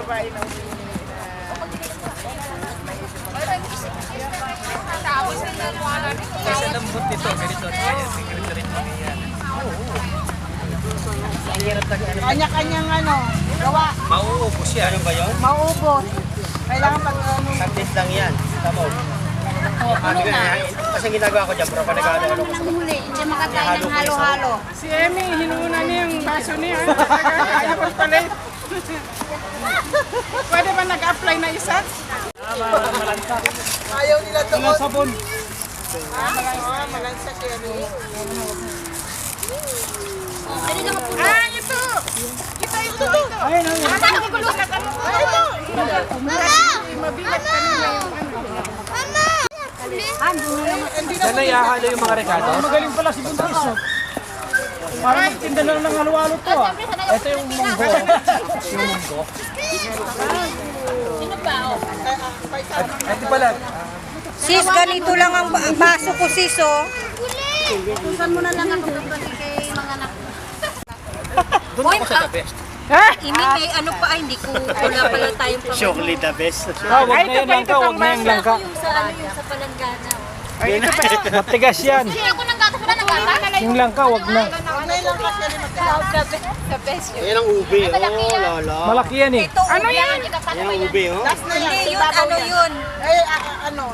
babae na Kasi lambot nito, ganito. Kaya secret rin mo yan. kanya-kanyang gawa. Mauubos yan. Ano ba yun? Mauubos. Kailangan pag Tapis lang yan. Tamo. Kasi ginagawa ko dyan, pero panagano ko sa huli, hindi makakain ng halo-halo. si Emmy, hinuuna niya yung baso niya. Kaya ko pala. Pwede ba nag-apply na isa? Ayaw nila doon. Walang sabon. Malansak yan. Ito! Ito! Ayun, ayun. Mabigat ka nila yung Yan ay ahalo yung mga rekado. Magaling pala si Buntis. Parang magtinda lang ng halo-halo to ah. Ito yung munggo. Yung munggo. Ito pala. Sis, ganito lang ang baso ko, sis, oh. Tusan mo na lang ang pagkabali kay mga anak. Doon ako sa the best. Imi, may ano pa, hindi ko wala pala tayong pang... Surely the best. Ah, wag na yung langka, wag na yung langka. Yung sa ano, yung sa palanggana, oh. Matigas yan. Hindi ako nang gatas na nagata. Yung langka, wag na. The best yun. Yan ang ube. Oh, lala. Malaki yan eh. Ito, ano yan? Yan ang ube, oh. last na yan. Hindi yun, ano yun? Eh, ano?